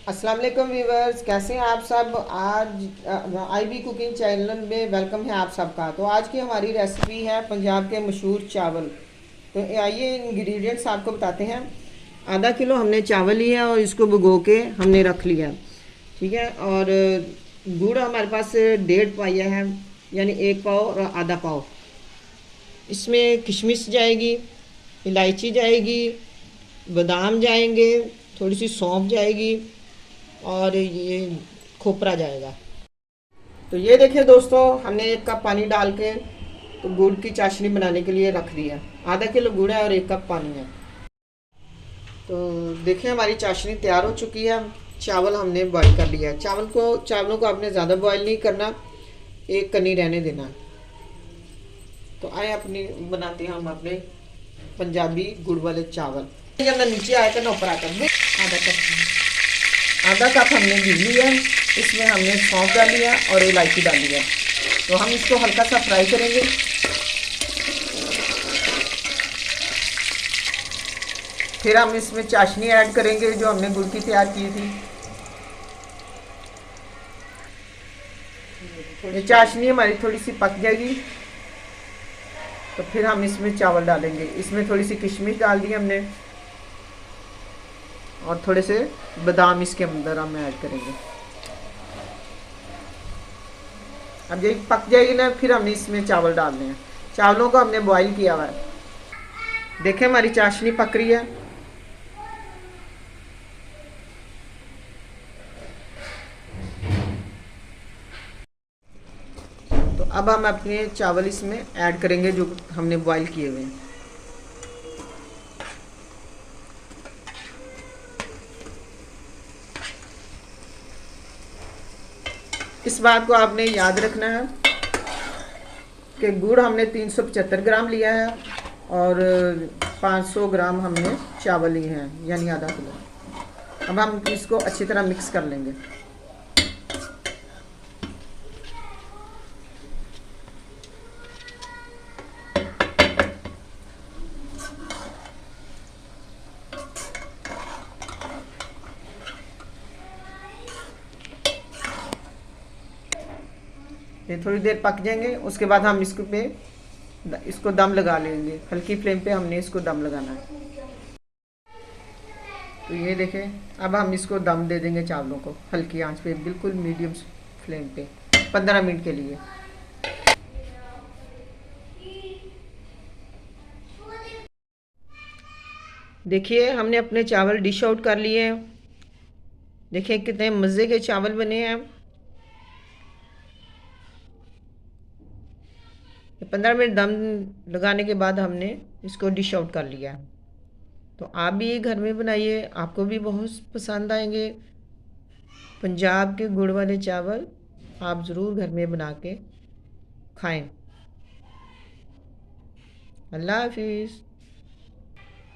अस्सलाम वालेकुम व्यूवर्स, कैसे हैं आप सब। आज आई बी कुकिंग चैनल में वेलकम है आप सबका। तो आज की हमारी रेसिपी है पंजाब के मशहूर चावल। तो आइए इंग्रेडिएंट्स आपको बताते हैं। आधा किलो हमने चावल लिया और इसको भिगो के हमने रख लिया, ठीक है। और गुड़ हमारे पास 1.5 पाइया है, यानी 1 पाव और आधा पाव। इसमें किशमिश जाएगी, इलायची जाएगी, बादाम जाएंगे, थोड़ी सी सौंफ जाएगी और ये खोपरा जाएगा। तो ये देखिए दोस्तों, हमने 1 कप पानी डाल के तो गुड़ की चाशनी बनाने के लिए रख दिया। आधा किलो गुड़ है और 1 कप पानी है। तो देखिए हमारी चाशनी तैयार हो चुकी है। चावल हमने बॉईल कर लिया है। चावलों को आपने ज़्यादा बॉईल नहीं करना, एक कनी रहने देना। तो आए अपनी बनाते हैं हम अपने पंजाबी गुड़ वाले चावल। अंदर नीचे आया था, ऊपर आकर आधा कप हमने घी लिया, इसमें हमने सौंफ डाली है और इलायची डाली है। तो हम इसको हल्का सा फ्राई करेंगे। फिर हम इसमें चाशनी ऐड करेंगे जो हमने गुड़ की तैयार की थी। ये चाशनी हमारी थोड़ी सी पक जाएगी तो फिर हम इसमें चावल डालेंगे। इसमें थोड़ी सी किशमिश डाल दी हमने और थोड़े से बादाम इसके अंदर हम ऐड करेंगे। अब ये पक जाएगी ना, फिर हमने इसमें चावल डालने हैं। चावलों को हमने बॉईल किया हुआ है। देखें हमारी चाशनी पक रही है। तो अब हम अपने चावल इसमें ऐड करेंगे जो हमने बॉईल किए हुए हैं। इस बात को आपने याद रखना है कि गुड़ हमने 375 ग्राम लिया है और 500 ग्राम हमने चावल लिए हैं, यानी आधा किलो। अब हम इसको अच्छी तरह मिक्स कर लेंगे। ये थोड़ी देर पक जाएंगे, उसके बाद हम इसको दम लगा लेंगे। हल्की फ्लेम पे हमने इसको दम लगाना है। तो ये देखें, अब हम इसको दम दे देंगे चावलों को हल्की आंच पे, बिल्कुल मीडियम फ्लेम पे 15 मिनट के लिए। देखिए हमने अपने चावल डिश आउट कर लिए हैं। देखिए कितने मज़े के चावल बने हैं। 15 मिनट दम लगाने के बाद हमने इसको डिश आउट कर लिया। तो आप भी ये घर में बनाइए, आपको भी बहुत पसंद आएंगे। पंजाब के गुड़ वाले चावल आप ज़रूर घर में बना के खाएं। अल्लाह हाफिज़।